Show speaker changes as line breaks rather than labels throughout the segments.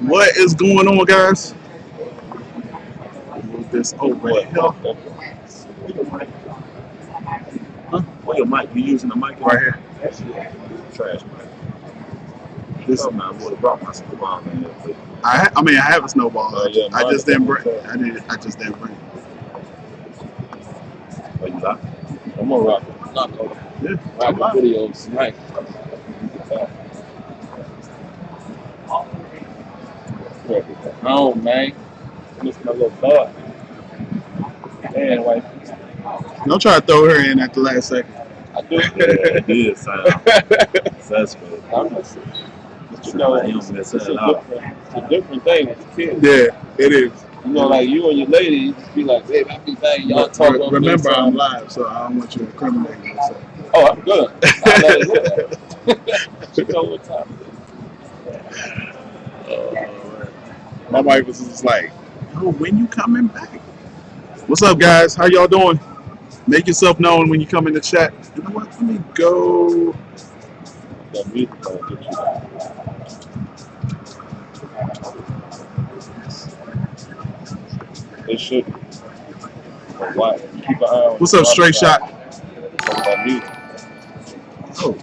What is going on, guys? Move this over here. Huh?
Well, your mic, you using the mic
Right here.
Trash mic. This is not would have brought my snowball in here, but
I mean, I have a snowball.
yeah,
I just didn't bring.
mine
I just didn't bring it.
are you locked?
I'm gonna rock it. Not gonna
Yeah.
rock the videos tonight. Oh man, miss my little boy. Man, like
Don't try to throw her in at the last second.
I do.
Yeah, it is sound suspect.
I'm just, but you
Sound
know,
like you
it's,
don't mess
it's
that up.
a different thing with the kids.
Yeah, it is.
You know, like you and your lady, you just be like, babe, I be banging, y'all talk over
Remember,
this,
I'm live, so I don't want you to incriminate yourself.
Oh, I'm good. I let it go. You know what time it is.
My wife was just like, "Yo, when you coming back?" What's up, guys? How y'all doing? Make yourself known when you come in the chat. You know what? Let me go.
That music gonna get you. It should. But why? Keep an eye on.
What's up, Straight Shot?
Talk about music.
Oh.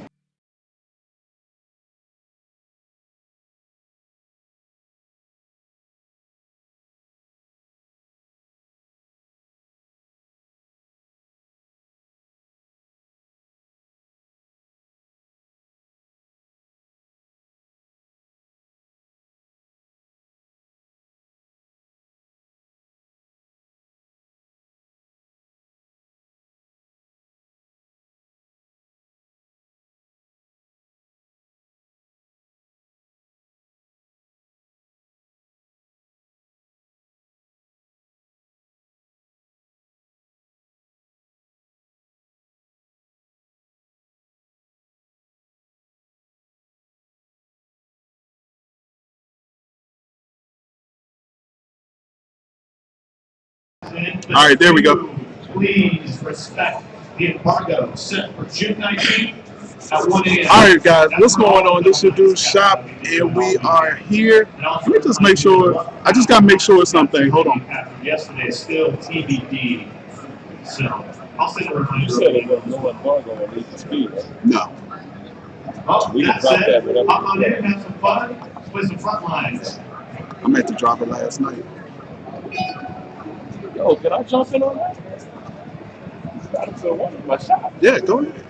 All right, there we go.
Please respect the embargo set for June 19th at 1 a.m.
All right, guys, what's going on? This is your dude Shop, and we are here. Let me just make sure. I just gotta make sure of something. Hold on.
After yesterday, still TBD. So I'll send a reminder.
You said it was no embargo on Need for Speed. Right?
No.
Oh,
We can
that's
drop
it.
that whenever
Hop
we
on
go.
in, have some fun. Play some front lines.
I meant to drop it last night.
Yo, can I jump in on that? I still want my shot.
Yeah, go ahead.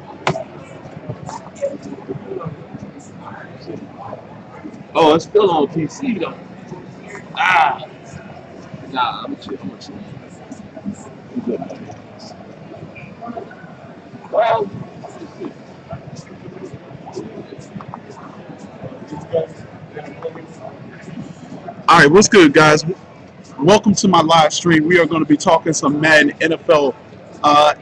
Oh, it's still on PC though. Ah, nah, I'm chill. I'm good. Well,
All right, what's good, guys? Welcome to my live stream. We are going to be talking some Madden NFL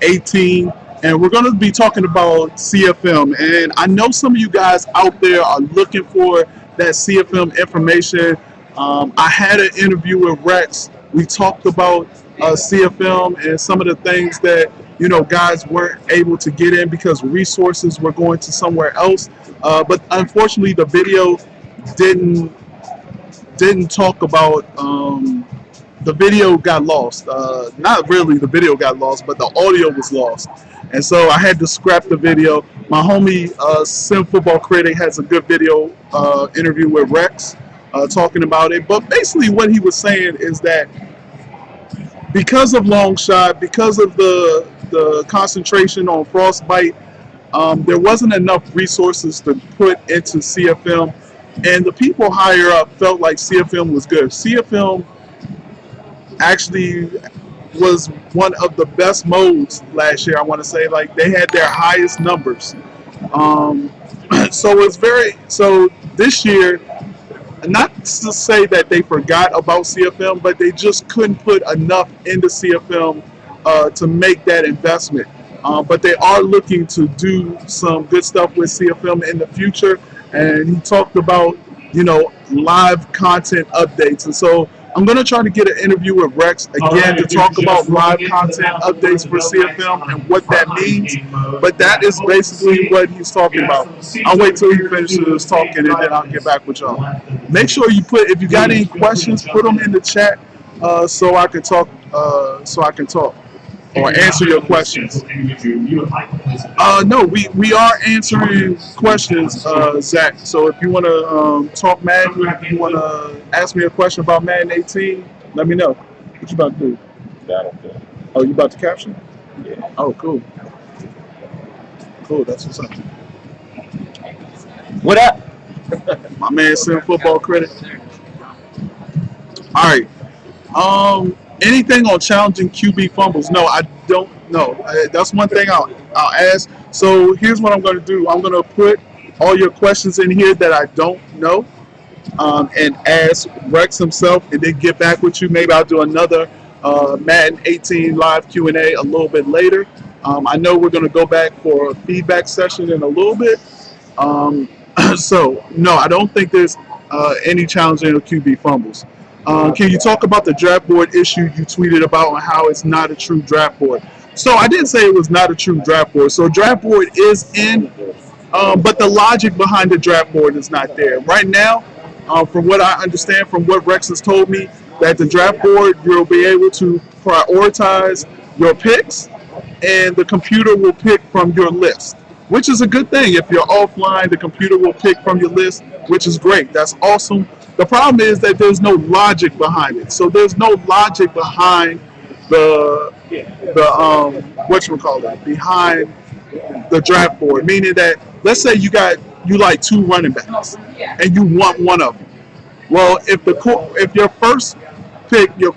18, and we're going to be talking about CFM. And I know some of you guys out there are looking for that CFM information. I had an interview with Rex. We talked about CFM and some of the things that guys weren't able to get in because resources were going to somewhere else. But unfortunately, the video didn't talk about. The video got lost. Not really the video got lost, but the audio was lost. And so I had to scrap the video. My homie, Sim Football Critic, has a good video interview with Rex talking about it. But basically what he was saying is that because of long shot, because of the concentration on frostbite, there wasn't enough resources to put into CFM. And the people higher up felt like CFM was good. CFM actually was one of the best modes last year. I want to say, like, they had their highest numbers. So this year, not to say that they forgot about CFM, but they just couldn't put enough into CFM to make that investment. But they are looking to do some good stuff with CFM in the future. And he talked about live content updates. And so I'm gonna try to get an interview with Rex again to talk about live content updates for CFM and what that means. But that is basically what he's talking about. I'll wait till he finishes talking and then I'll get back with y'all. Make sure you put, if you got any questions, put them in the chat so I can talk. Or answer your questions. No, we are answering questions, Zach. So if you want to talk Madden, if you want to ask me a question about Madden 18, let me know. What you about to do? Oh, you about to caption?
Yeah.
Oh, cool. Cool, that's what's up.
What up?
My man sent football credit. All right. Anything on challenging QB fumbles? No, I don't know. That's one thing I'll ask. So here's what I'm going to do. I'm going to put all your questions in here that I don't know, and ask Rex himself, and then get back with you. Maybe I'll do another Madden 18 live Q&A a little bit later. I know we're going to go back for a feedback session in a little bit. So no, I don't think there's any challenging QB fumbles. Can you talk about the draft board issue you tweeted about and how it's not a true draft board? So I didn't say it was not a true draft board. So draft board is in, but the logic behind the draft board is not there. Right now, from what I understand, from what Rex has told me, that the draft board, you'll be able to prioritize your picks and the computer will pick from your list, which is a good thing. If you're offline, the computer will pick from your list, which is great. That's awesome. The problem is that there's no logic behind it. So there's no logic behind the whatchamacallit, behind the draft board. Meaning that, let's say you like two running backs and you want one of them. Well, if your first pick, your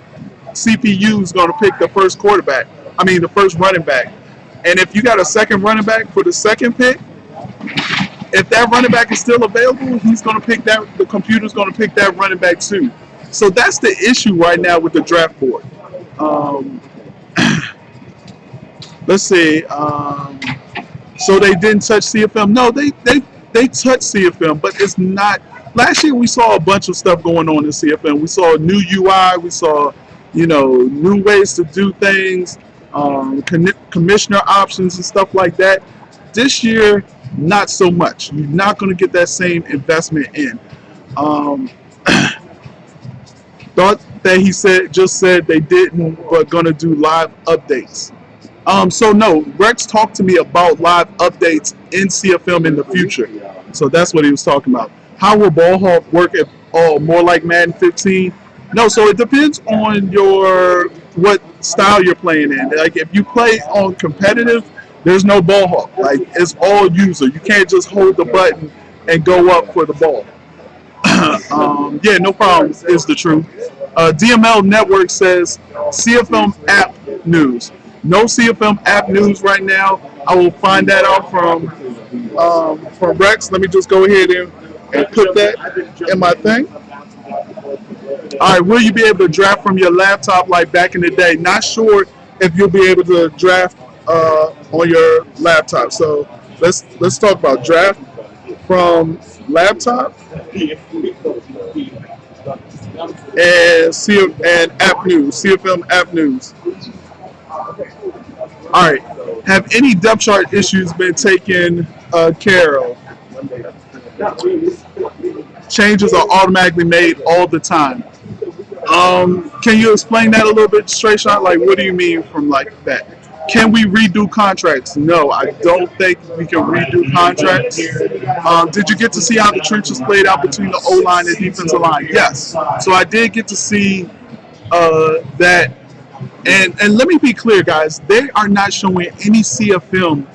CPU is going to pick the first quarterback. I mean the first running back. And if you got a second running back for the second pick, if that running back is still available, he's going to pick that. The computer's going to pick that running back too. So that's the issue right now with the draft board. Let's see. So they didn't touch CFM. No, they touched CFM, but it's not. Last year we saw a bunch of stuff going on in CFM. We saw a new UI. We saw, new ways to do things, commissioner options and stuff like that. This year, not so much. You're not going to get that same investment in. Thought that he just said they didn't, but going to do live updates. So no, Rex talked to me about live updates in CFM in the future. So that's what he was talking about. How will ball hawk work at all? More like Madden 15? No, so it depends on what style you're playing in. Like if you play on competitive, there's no ball hawk. Like it's all user. You can't just hold the button and go up for the ball. Yeah, no problem is the truth. DML Network says CFM app news. No CFM app news right now. I will find that out from Rex. Let me just go ahead and put that in my thing. All right, will you be able to draft from your laptop like back in the day? Not sure if you'll be able to draft on your laptop. So let's talk about draft from laptop and app news, CFM app news. All right, have any depth chart issues been taken care of? Changes are automatically made all the time. Can you explain that a little bit, straight shot? Like, what do you mean from like that? Can we redo contracts? No, I don't think we can redo contracts. Did you get to see how the trenches played out between the O-line and defensive line? Yes. So I did get to see that. And let me be clear, guys. They are not showing any CFM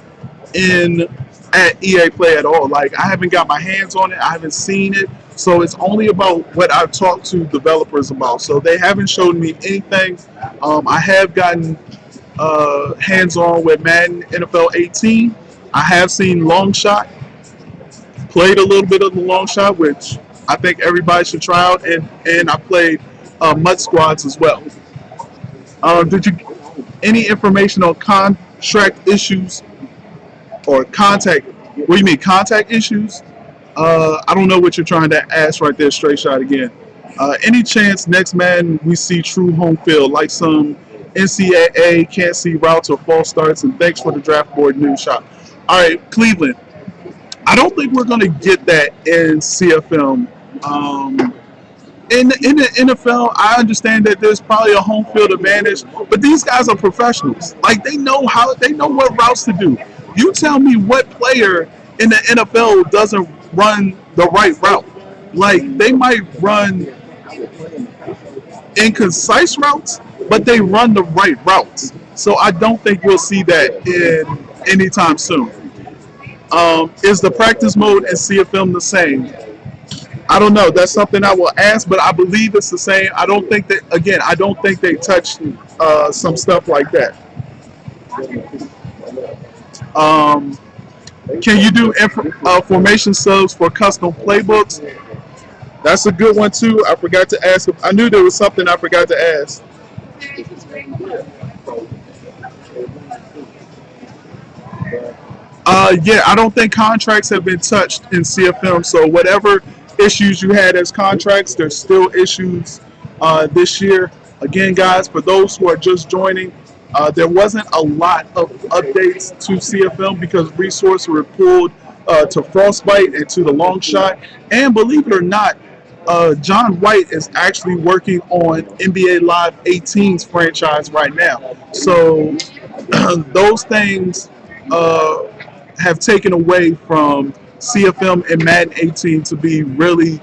at EA Play at all. Like, I haven't got my hands on it. I haven't seen it. So it's only about what I've talked to developers about. So they haven't shown me anything. I have gotten hands-on with Madden NFL 18. I have seen long shot. Played a little bit of the long shot, which I think everybody should try out. And I played mud squads as well. Did you any information on contract issues or contact? What do you mean, contact issues? I don't know what you're trying to ask right there, straight shot again. Any chance next Madden we see true home field, like some NCAA can't see routes or false starts? And thanks for the draft board news shot. All right, Cleveland. I don't think we're going to get that in CFM. In the NFL, I understand that there's probably a home field advantage, but these guys are professionals. Like they know what routes to do. You tell me what player in the NFL doesn't run the right route. Like they might run inconcise routes, but they run the right routes. So I don't think we'll see that in anytime soon. Is the practice mode in CFM the same? I don't know. That's something I will ask, but I believe it's the same. I don't think that. Again, I don't think they touched some stuff like that. Um, can you do formation subs for custom playbooks? That's a good one too. I forgot to ask. I knew there was something I forgot to ask. Yeah, I don't think contracts have been touched in CFM. So whatever issues you had as contracts, there's still issues this year. Again, guys, for those who are just joining, there wasn't a lot of updates to CFM because resources were pulled to Frostbite and to the long shot. And believe it or not, John White is actually working on NBA Live 18's franchise right now. So those things have taken away from CFM and Madden 18 to be really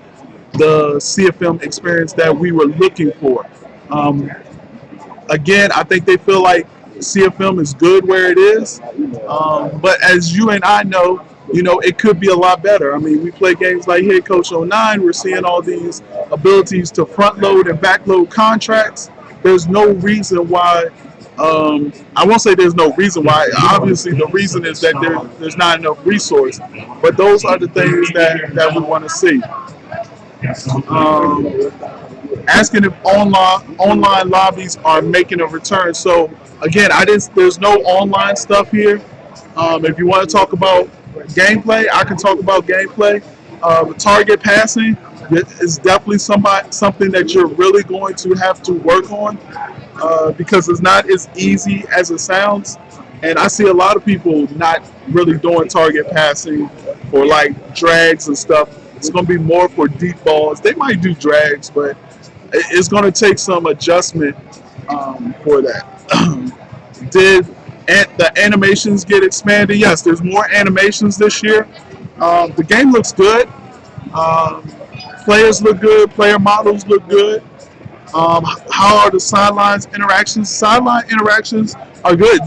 the CFM experience that we were looking for. Um, Again, I think they feel like CFM is good where it is. But as you and I know, it could be a lot better. I mean, we play games like Head Coach '09. We're seeing all these abilities to front load and back load contracts. There's no reason why. I won't say there's no reason why. Obviously, the reason is that there's not enough resource. But those are the things that we want to see. Um, Asking if online lobbies are making a return. So again, I didn't. There's no online stuff here. If you want to talk about gameplay, I can talk about gameplay. Target passing is definitely something that you're really going to have to work on because it's not as easy as it sounds. And I see a lot of people not really doing target passing or like drags and stuff. It's going to be more for deep balls. They might do drags, but it's going to take some adjustment for that. Did the animations get expanded? Yes, there's more animations this year. The game looks good. Um, Players look good. Player models look good. How are the sidelines interactions? Sideline interactions are good.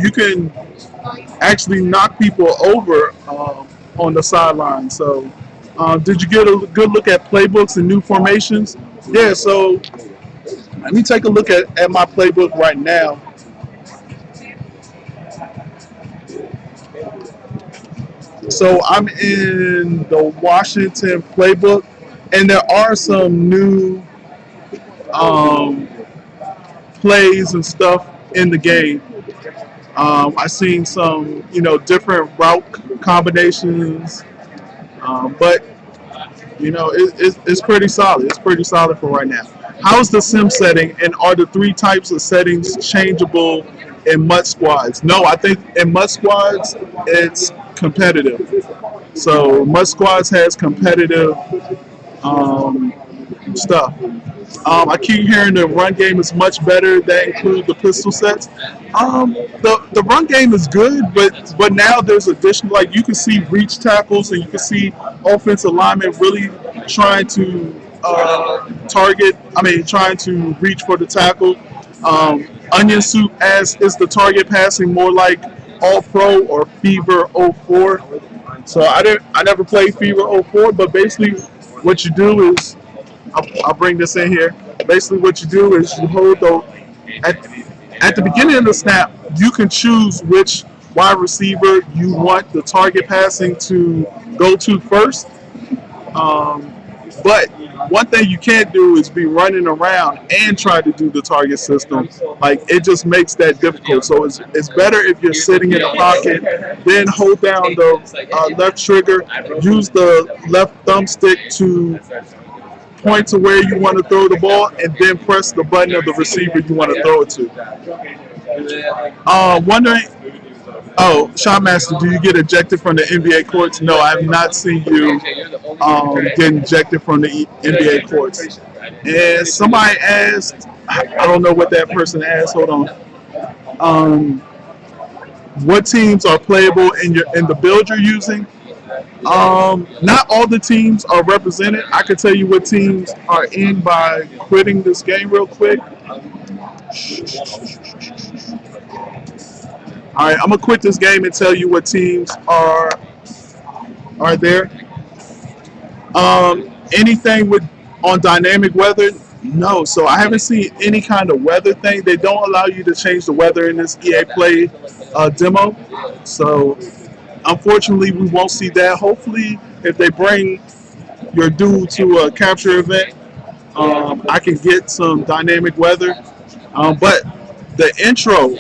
You can actually knock people over on the sideline. So, did you get a good look at playbooks and new formations? Yeah. So let me take a look at my playbook right now. So I'm in the Washington playbook, and there are some new um, plays and stuff in the game. I've seen some, different route combinations, but it's pretty solid. It's pretty solid for right now. How's the sim setting, and are the three types of settings changeable in MUT squads? No, I think in MUT squads it's competitive. So MUT squads has competitive um, stuff. I keep hearing the run game is much better. That include the pistol sets. The run game is good, but now there's additional, like you can see reach tackles and you can see offensive linemen really trying to trying to reach for the tackle. Onion Soup as is the target passing more like All Pro or Fever '04. So I never played Fever '04, but basically what you do is I'll bring this in here. Basically, what you do is you hold the at, at the beginning of the snap. You can choose which wide receiver you want the target passing to go to first. But one thing you can't do is be running around and try to do the target system. Like it just makes that difficult. So it's better if you're sitting in the pocket, then hold down the left trigger, use the left thumbstick to point to where you want to throw the ball, and then press the button of the receiver you want to throw it to. Wondering, oh, Shopmaster, do you get ejected from the NBA courts? No, I have not seen you get ejected from the NBA courts. And somebody asked, I don't know what that person asked. Hold on. Um, what teams are playable in the build you're using? Not all the teams are represented. I can tell you what teams are in by quitting this game real quick. All right, I'm gonna quit this game and tell you what teams are there. Anything with on dynamic weather? No. So I haven't seen any kind of weather thing. They don't allow you to change the weather in this EA Play demo. So unfortunately, we won't see that. Hopefully, if they bring your dude to a capture event, I can get some dynamic weather. But the intro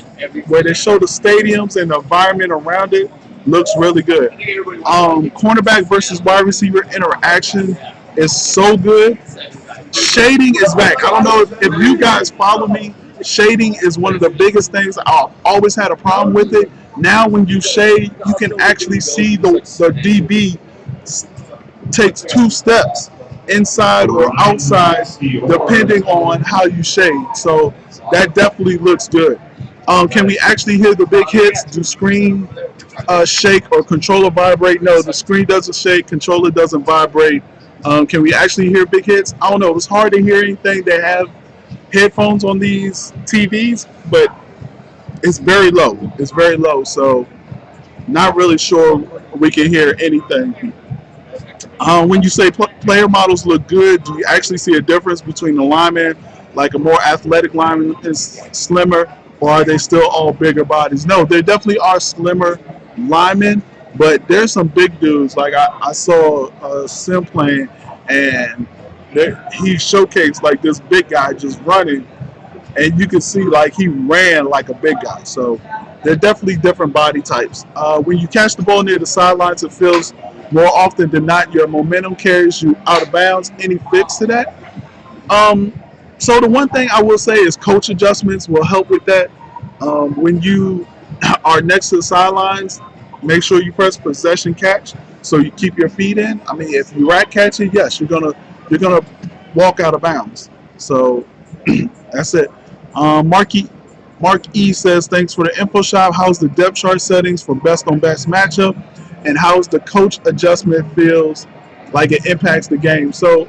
where they show the stadiums and the environment around it looks really good. Cornerback versus wide receiver interaction is so good. Shading is back. I don't know if you guys follow me. Shading is one of the biggest things. I've always had a problem with it. Now, when you shade, you can actually see the DB takes 2 steps inside or outside depending on how you shade. So that definitely looks good. Can we actually hear the big hits? Do screen shake or controller vibrate? No, the screen doesn't shake, controller doesn't vibrate. Can we actually hear big hits? I don't know. It's hard to hear anything. They have headphones on these TVs, but it's very low. It's very low, so not really sure we can hear anything. When you say player models look good, do you actually see a difference between the linemen, like a more athletic lineman is slimmer, or are they still all bigger bodies? No, there definitely are slimmer linemen, but there's some big dudes. Like I saw Sim playing, and he showcased like this big guy just running, and you can see like he ran like a big guy. So they're definitely different body types. When you catch the ball near the sidelines, it feels more often than not your momentum carries you out of bounds. Any fix to that? So the one thing I will say is coach adjustments will help with that. When you are next to the sidelines, make sure you press possession catch so you keep your feet in. I mean, if you rack catch it, yes, you're gonna walk out of bounds. So that's it. Mark E says, thanks for the info shop. How's the depth chart settings for best on best matchup? And how's the coach adjustment feels like it impacts the game? So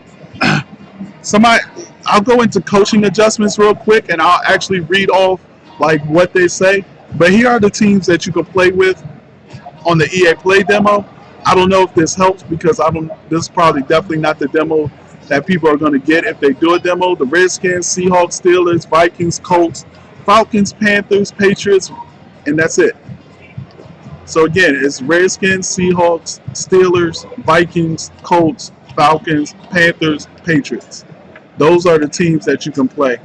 I'll go into coaching adjustments real quick and I'll actually read off like what they say. But here are the teams that you can play with on the EA Play demo. I don't know if this helps because this is probably definitely not the demo that people are going to get if they do a demo. The Redskins, Seahawks, Steelers, Vikings, Colts, Falcons, Panthers, Patriots, and that's it. So again, it's Redskins, Seahawks, Steelers, Vikings, Colts, Falcons, Panthers, Patriots. Those are the teams that you can play.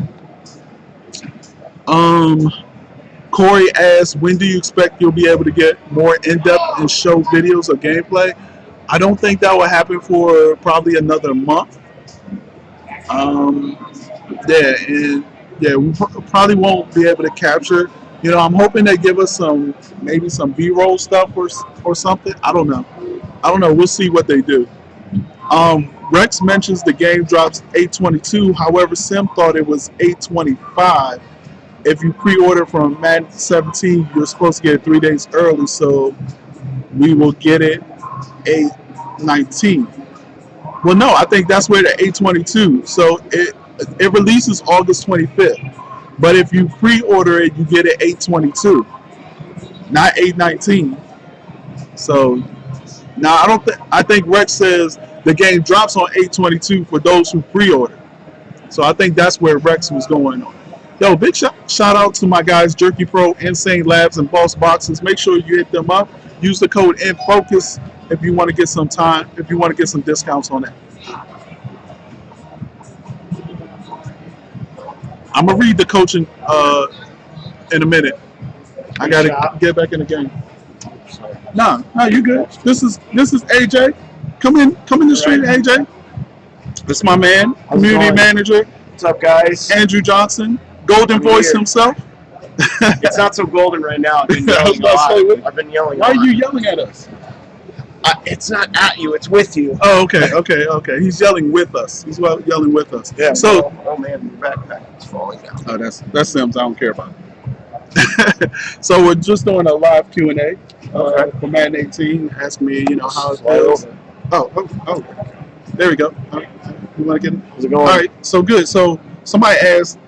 Corey asks, when do you expect you'll be able to get more in-depth and show videos of gameplay? I don't think that will happen for probably another month. We probably won't be able to capture. I'm hoping they give us maybe some B-roll stuff or something. I don't know. We'll see what they do. Rex mentions the game drops 8/22. However, Sim thought it was 8/25. If you pre-order from Madden 17, you're supposed to get it 3 days early, so we will get it 8/19. Well, no, I think that's where the 8/22. So it releases August 25th. But if you pre-order it, you get it 8/22, not 8/19. So now I think Rex says the game drops on 8/22 for those who pre-order. So I think that's where Rex was going on. Yo, big shout out to my guys, Jerky Pro, Insane Labs, and Boss Boxes. Make sure you hit them up. Use the code INFOCUS if you want to get some discounts on that. I'm gonna read the coaching in a minute. I gotta get back in the game. Nah, you good. This is AJ. Come in the street, AJ. It's my man,
How's it
community
going?
manager,
What's up, guys?
Andrew Johnson, Golden
I'm
Voice
here.
himself.
It's not so golden right now. I've been
I was
yelling a
about to say,
lot.
what-
I've been yelling
Why
a
are
lot.
you yelling at us?
It's not at you. It's with you.
Oh, okay. He's yelling with us. He's yelling with us.
Yeah.
So,
oh man, your backpack is falling down.
oh, that's Sims. I don't care about it. So we're just doing a live Q&A
Okay.
for Madden 18. Ask me, how it
Slide
feels.
over.
Oh. There we go. All right. You want to get it?
How's it going?
All right. So good. So somebody asked,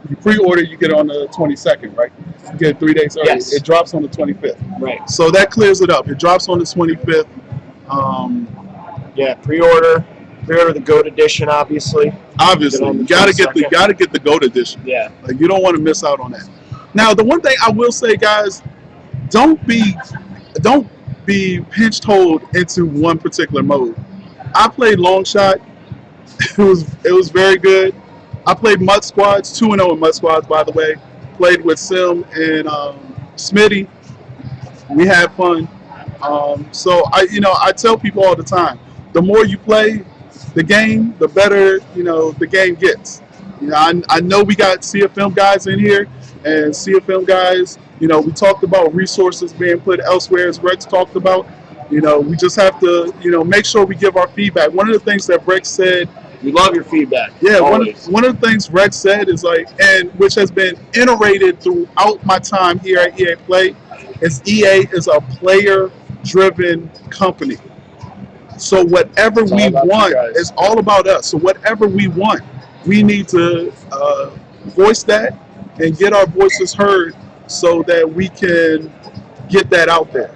you pre-order, you get it on the 22nd, right? You get it 3 days early.
Yes.
It drops on the 25th.
Right.
So that clears it up. It drops on the 25th.
Yeah. Pre-order the GOAT edition, obviously.
Obviously,
on the
you gotta get the GOAT edition.
Yeah.
Like, you don't want to miss out on that. Now, the one thing I will say, guys, don't be pigeonholed into one particular mode. I played long shot. It was very good. I played Mud Squads, 2-0 in Mud Squads, by the way. Played with Sim and Smitty. We had fun. So I tell people all the time, the more you play the game, the better the game gets. I know we got CFM guys in here, and CFM guys, we talked about resources being put elsewhere, as Rex talked about. We just have to make sure we give our feedback. One of the things that Rex said.
We love your feedback.
Yeah,
always.
one of the things Rex said is and which has been iterated throughout my time here at EA Play, is EA is a player-driven company. So whatever we want, it's all about us. So whatever we want, we need to voice that and get our voices heard so that we can get that out there.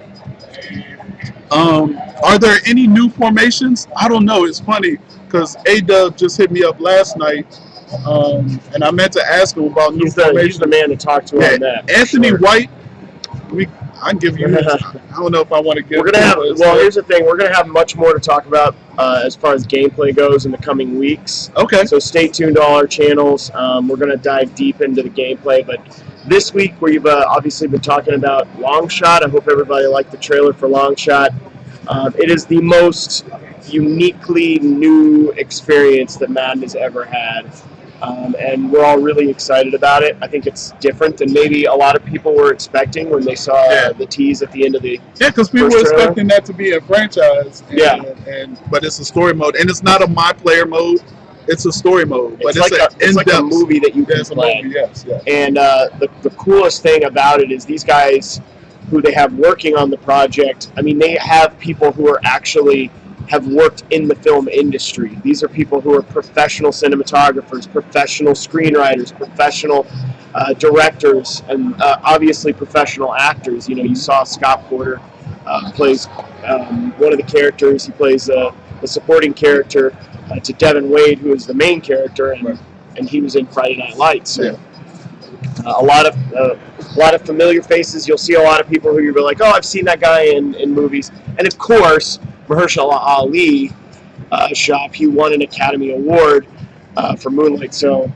Are there any new formations? I don't know. It's funny because A-Dub just hit me up last night, and I meant to ask him about new formations.
He's the man to talk to on that.
Anthony White, I can give you. I don't know if I want to give.
We're gonna have. Well, here's the thing. We're gonna have much more to talk about as far as gameplay goes in the coming weeks.
Okay.
So stay tuned to all our channels. We're gonna dive deep into the gameplay, but this week we've obviously been talking about Long Shot. I hope everybody liked the trailer for Long Shot. It is the most uniquely new experience that Madden has ever had. And we're all really excited about it. I think it's different than maybe a lot of people were expecting when they saw the tease at the end of the
because people were expecting that to be a franchise. But it's a story mode, and it's not a my player mode. It's a story mode, but
it's like a movie that you can play.
Yes.
And the coolest thing about it is these guys who they have working on the project. I mean, they have people who are actually have worked in the film industry. These are people who are professional cinematographers, professional screenwriters, professional directors, and obviously professional actors. You saw Scott Porter plays one of the characters. He plays the supporting character to Devin Wade, who is the main character, and he was in Friday Night Lights. So a lot of familiar faces. You'll see a lot of people who you'll be like, oh, I've seen that guy in movies. And of course, Mahershala Ali shop. He won an Academy Award for Moonlight, so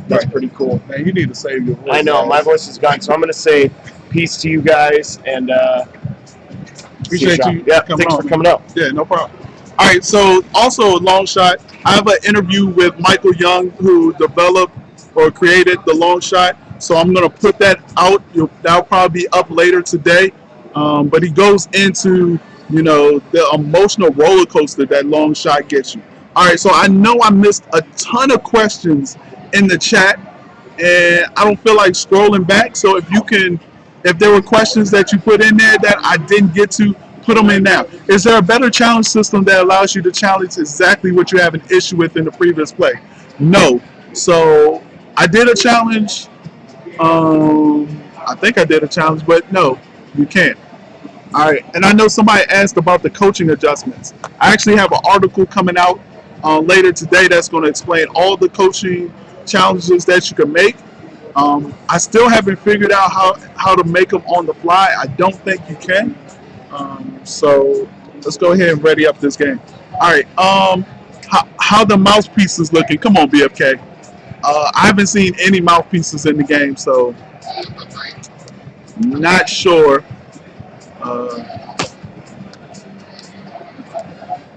that's pretty cool.
Man, you need to save your voice.
I know, my voice is gone, so I'm going to say peace to you guys, and
appreciate you.
Thanks for coming up.
Yeah, no problem. All right, so also Long Shot, I have an interview with Michael Young, who developed or created the Long Shot, so I'm going to put that out. That'll probably be up later today, but he goes into the emotional roller coaster that Long Shot gets you. All right, so I know I missed a ton of questions in the chat, and I don't feel like scrolling back. So if there were questions that you put in there that I didn't get to, put them in now. Is there a better challenge system that allows you to challenge exactly what you have an issue with in the previous play? No. So I did a challenge. I think I did a challenge, but no, you can't. All right, and I know somebody asked about the coaching adjustments. I actually have an article coming out later today that's going to explain all the coaching challenges that you can make. I still haven't figured out how to make them on the fly. I don't think you can. So let's go ahead and ready up this game. All right, how the mouthpiece is looking. Come on, BFK. I haven't seen any mouthpieces in the game, so not sure.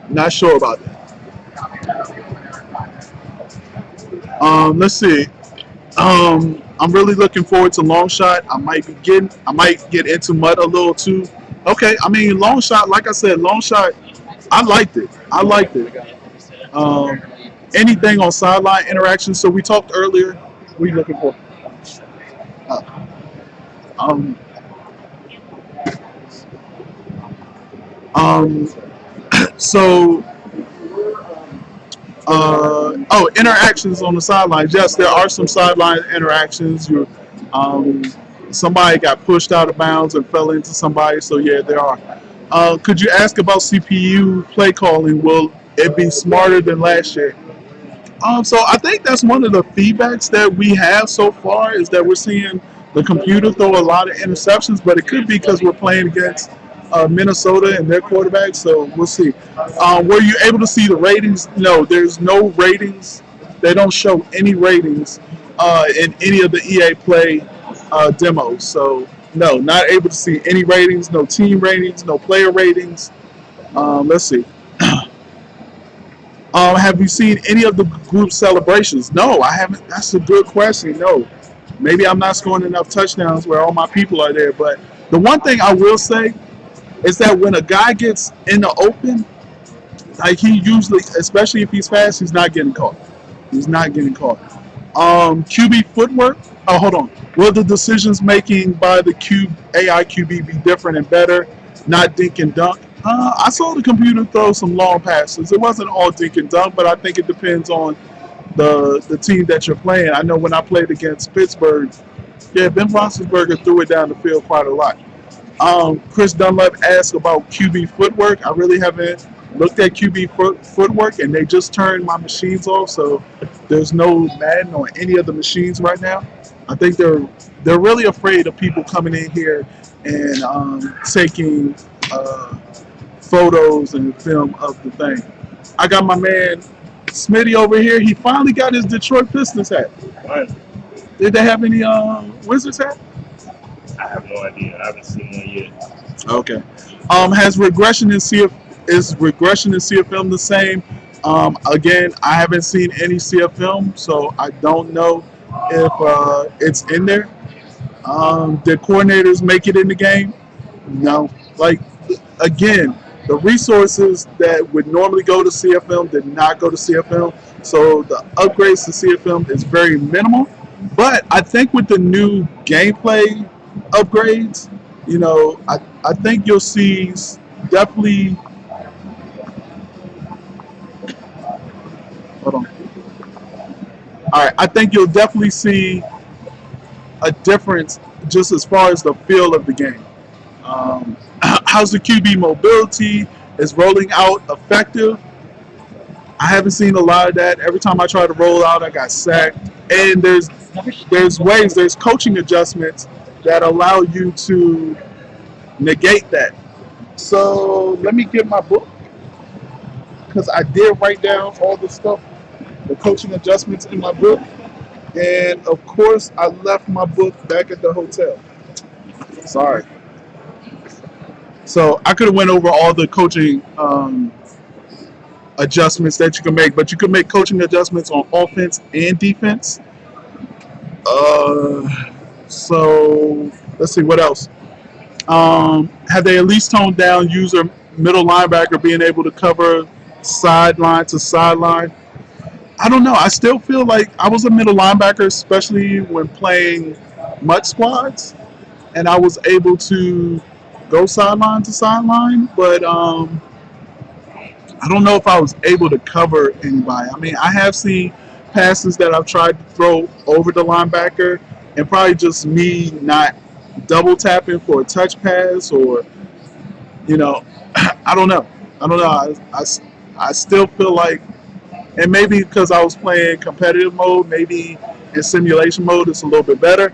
Not sure about that. Let's see. I'm really looking forward to long shot. I might get into mud a little too. Okay, I mean long shot. Like I said, long shot. I liked it. I liked it. Um, anything on sideline interaction. So we talked earlier. We looking for. Uh, um, um, so interactions on the sidelines. Yes, there are some sideline interactions. Um, somebody got pushed out of bounds and fell into somebody. So yeah, there are. Could you ask about CPU play calling? Will it be smarter than last year? So I think that's one of the feedbacks that we have so far is that we're seeing the computer throw a lot of interceptions, but it could be because we're playing against Minnesota and their quarterback. So we'll see. Were you able to see the ratings? No, there's no ratings. They don't show any ratings in any of the EA Play demos. So no, not able to see any ratings. No team ratings. No player ratings. Let's see. Have you seen any of the group celebrations? No, I haven't. That's a good question. No, maybe I'm not scoring enough touchdowns where all my people are there. But the one thing I will say is that when a guy gets in the open, like he usually, especially if he's fast, he's not getting caught. He's not getting caught. QB footwork. Oh, hold on. Will the decisions making by the AI QB be different and better? Not dink and dunk. I saw the computer throw some long passes. It wasn't all dink and dunk, but I think it depends on the team that you're playing. I know when I played against Pittsburgh, yeah, Ben Roethlisberger threw it down the field quite a lot. Chris Dunlap asked about QB footwork. I really haven't looked at footwork, and they just turned my machines off, so there's no Madden on any of the machines right now. I think they're really afraid of people coming in here and taking photos and film of the thing. I got my man Smitty over here. He finally got his Detroit Pistons hat.
Right.
Did they have any Wizards hat?
I have no idea. I haven't seen one yet.
Okay. Has regression in CF is regression in CFM the same? Again, I haven't seen any CFM, so I don't know if it's in there. Did coordinators make it in the game? No. Like again, the resources that would normally go to CFM did not go to CFM, so the upgrades to CFM is very minimal. But I think with the new gameplay upgrades, I think you'll see definitely. Hold on. All right, I think you'll definitely see a difference just as far as the feel of the game. How's the QB mobility? Is rolling out effective? I haven't seen a lot of that. Every time I try to roll out, I got sacked. And there's coaching adjustments that allow you to negate that. So let me get my book because I did write down all the stuff, the coaching adjustments in my book. And of course, I left my book back at the hotel. Sorry. So I could have went over all the coaching adjustments that you can make, but you can make coaching adjustments on offense and defense. So let's see what else. Have they at least toned down user middle linebacker being able to cover sideline to sideline? I don't know. I still feel like I was a middle linebacker, especially when playing MUT squads, and I was able to go sideline to sideline, but I don't know if I was able to cover anybody. I mean, I have seen passes that I've tried to throw over the linebacker, and probably just me not double tapping for a touch pass, or I don't know. I still feel like, and maybe because I was playing competitive mode, maybe in simulation mode, it's a little bit better.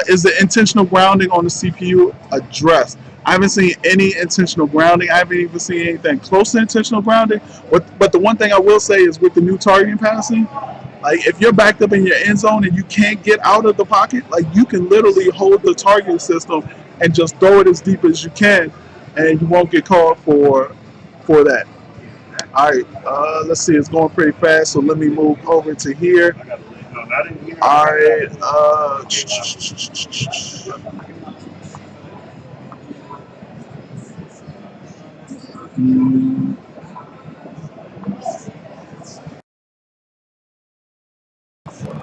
Is the intentional grounding on the CPU addressed? I haven't seen any intentional grounding. I haven't even seen anything close to intentional grounding. But the one thing I will say is with the new targeting passing, like if you're backed up in your end zone and you can't get out of the pocket, like you can literally hold the targeting system and just throw it as deep as you can, and you won't get called for that. All right, let's see. It's going pretty fast, so let me move over to here. All right.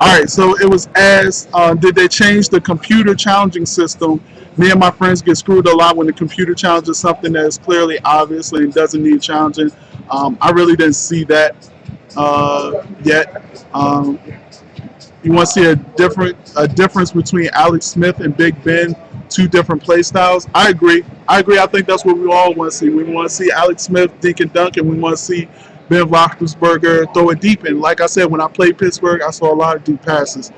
All right, so it was asked, did they change the computer challenging system? Me and my friends get screwed a lot when the computer challenges something that is clearly obvious and doesn't need challenging. I really didn't see that yet. You want to see a difference between Alex Smith and Big Ben, two different play styles? I agree. I think that's what we all want to see. We want to see Alex Smith dink and dunk, and we want to see Ben Roethlisberger throw it deep. And like I said, when I played Pittsburgh, I saw a lot of deep passes.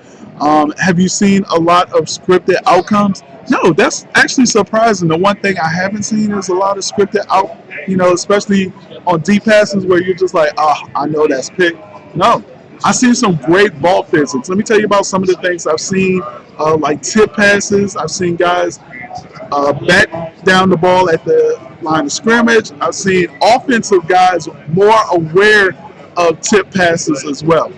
Have you seen a lot of scripted outcomes? No, that's actually surprising. The one thing I haven't seen is a lot of scripted out, especially on deep passes where you're just like, I know that's pick. No, I've seen some great ball physics. Let me tell you about some of the things I've seen, like tip passes. I've seen guys back down the ball at the line of scrimmage. I've seen offensive guys more aware of tip passes as well.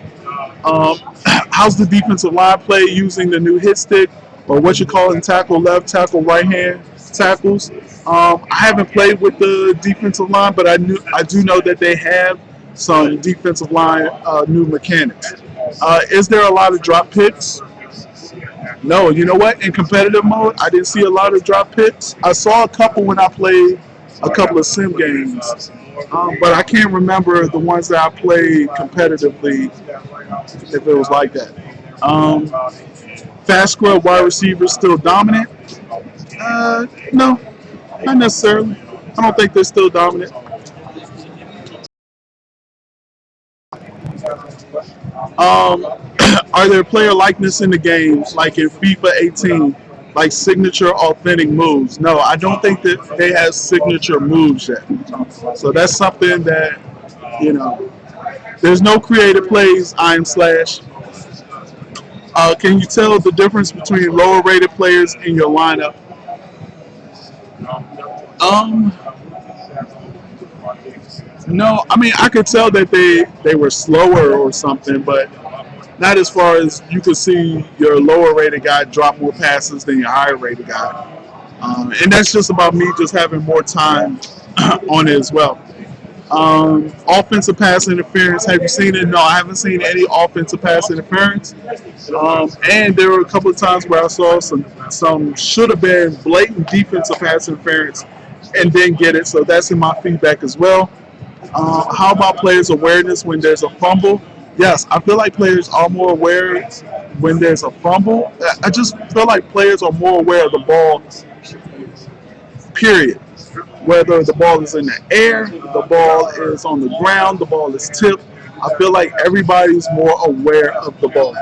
How's the defensive line play using the new hit stick, or what you call in tackle left, tackle right hand tackles? I haven't played with the defensive line, but I do know that they have some defensive line new mechanics. Is there a lot of drop picks? No, you know what? In competitive mode, I didn't see a lot of drop picks. I saw a couple when I played a couple of sim games, but I can't remember the ones that I played competitively if it was like that. Fast scrub wide receivers still dominant? No, not necessarily. I don't think they're still dominant. Um, are there player likeness in the games, like in FIFA 18, like signature authentic moves? No, I don't think that they have signature moves yet. So that's something that, there's no creative plays, I'm slash. Can you tell the difference between lower rated players in your lineup? Um, no, I mean, I could tell that they were slower or something, but not as far as you could see your lower rated guy drop more passes than your higher rated guy. And that's just about me just having more time on it as well. Offensive pass interference. Have you seen it? No, I haven't seen any offensive pass interference. And there were a couple of times where I saw some should have been blatant defensive pass interference and didn't get it. So that's in my feedback as well. How about players' awareness when there's a fumble? Yes, I feel like players are more aware when there's a fumble. I just feel like players are more aware of the ball, period. Whether the ball is in the air, the ball is on the ground, the ball is tipped. I feel like everybody's more aware of the ball.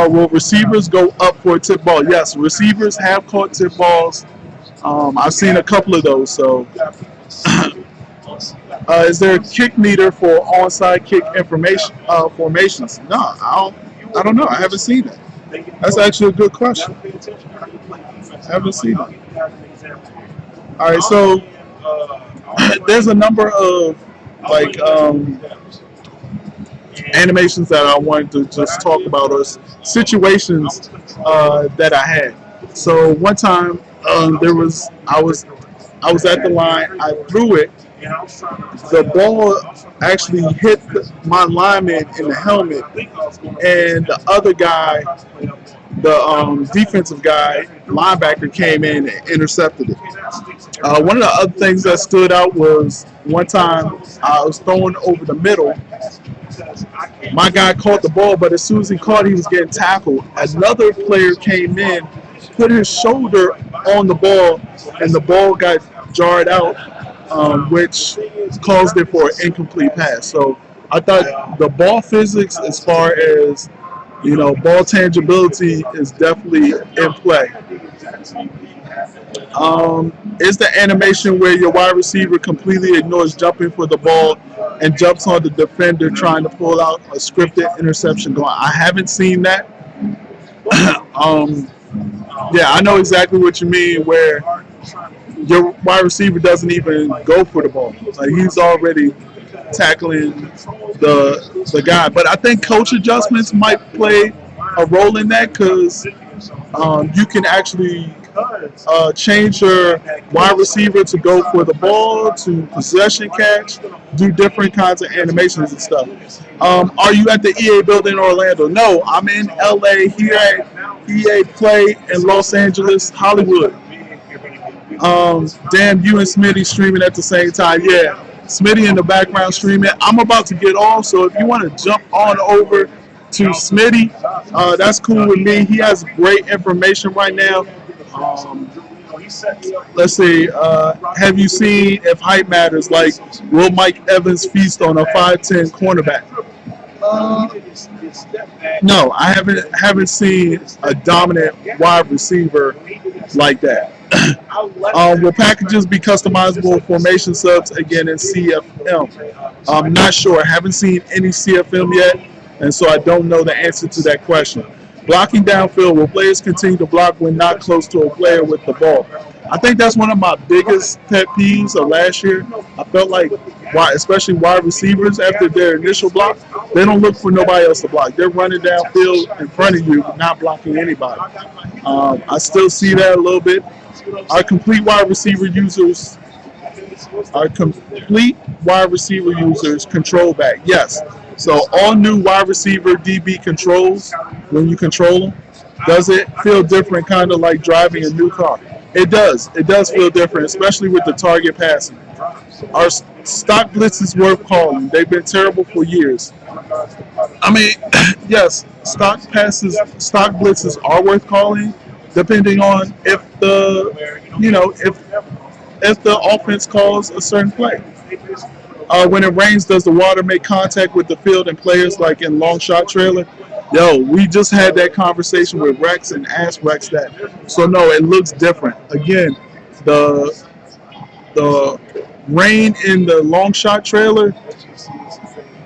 Will receivers go up for a tip ball? Yes, receivers have caught tip balls. I've seen a couple of those. So, is there a kick meter for onside kick information formations? No, I don't know. I haven't seen that. That's actually a good question. I haven't seen that. All right, so there's a number of like animations that I wanted to just talk about, or situations that I had. So one time I was at the line, I threw it. The ball actually hit my lineman in the helmet, and the other guy, the defensive guy, linebacker, came in and intercepted it. One of the other things that stood out was one time I was throwing over the middle. My guy caught the ball, but as soon as he caught it, he was getting tackled. Another player came in, put his shoulder on the ball, and the ball got jarred out, which caused it for an incomplete pass. So I thought the ball physics, as far as ball tangibility, is definitely in play. Is the animation where your wide receiver completely ignores jumping for the ball and jumps on the defender trying to pull out a scripted interception going? I haven't seen that. Yeah, I know exactly what you mean, where your wide receiver doesn't even go for the ball. Like, he's already tackling the guy. But I think coach adjustments might play a role in that because you can actually change your wide receiver to go for the ball, to possession catch, do different kinds of animations and stuff. Are you at the EA building in Orlando? No, I'm in LA here at EA Play in Los Angeles, Hollywood. Damn, you and Smitty streaming at the same time. Yeah, Smitty in the background streaming. I'm about to get off, so if you want to jump on over to Smitty, that's cool with me. He has great information right now. Um, let's see. Have you seen if hype matters? Like, will Mike Evans feast on a 5'10" cornerback? No, I haven't seen a dominant wide receiver like that. Will packages be customizable formation subs again in CFM? I'm not sure. I haven't seen any CFM yet, and so I don't know the answer to that question. Blocking downfield, will players continue to block when not close to a player with the ball? I think that's one of my biggest pet peeves of last year. I felt like, especially wide receivers, after their initial block, they don't look for nobody else to block. They're running downfield in front of you, not blocking anybody. I still see that a little bit. Our complete wide receiver users control back. Yes. So all new wide receiver DB controls when you control them. Does it feel different, kind of like driving a new car? It does. It does feel different, especially with the target passing. Our stock blitz is worth calling. They've been terrible for years. I mean, yes, stock blitzes are worth calling, depending on if if the offense calls a certain play. When it rains, does the water make contact with the field and players like in long shot trailer? Yo, we just had that conversation with Rex and asked Rex that. So no, it looks different. Again, the rain in the long shot trailer,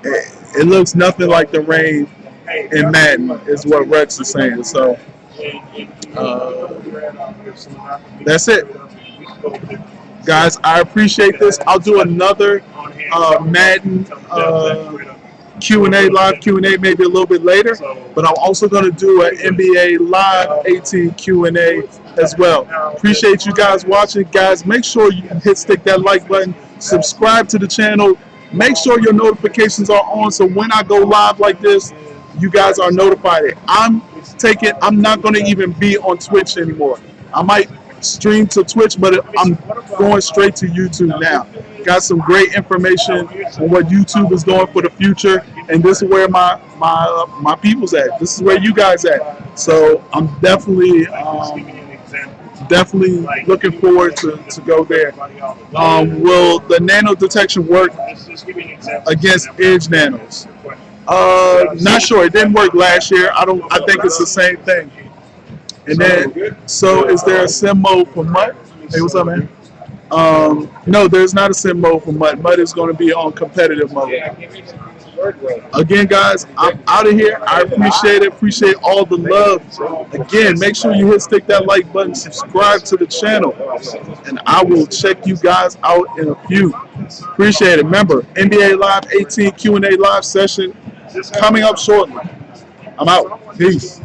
it looks nothing like the rain in Madden, is what Rex is saying. So that's it. Guys, I appreciate this. I'll do another Madden Q&A, live Q&A maybe a little bit later, but I'm also going to do an NBA Live 18 Q&A as well. Appreciate you guys watching. Guys, make sure you stick that like button, subscribe to the channel, make sure your notifications are on so when I go live like this, you guys are notified. I'm not going to even be on Twitch anymore. I might stream to Twitch, but I'm going straight to YouTube now. Got some great information on what YouTube is doing for the future, and this is where my people's at. This is where you guys at. So I'm definitely looking forward to go there. Will the nano detection work against edge nanos? Not sure. It didn't work last year. I think it's the same thing. And then, so is there a sim mode for MUT? Hey, what's up, man? No, there's not a sim mode for MUT. MUT is going to be on competitive mode. Again, guys, I'm out of here. I appreciate it. Appreciate all the love. Again, make sure you stick that like button, subscribe to the channel, and I will check you guys out in a few. Appreciate it. Remember, NBA Live 18 Q&A live session coming up shortly. I'm out. Peace.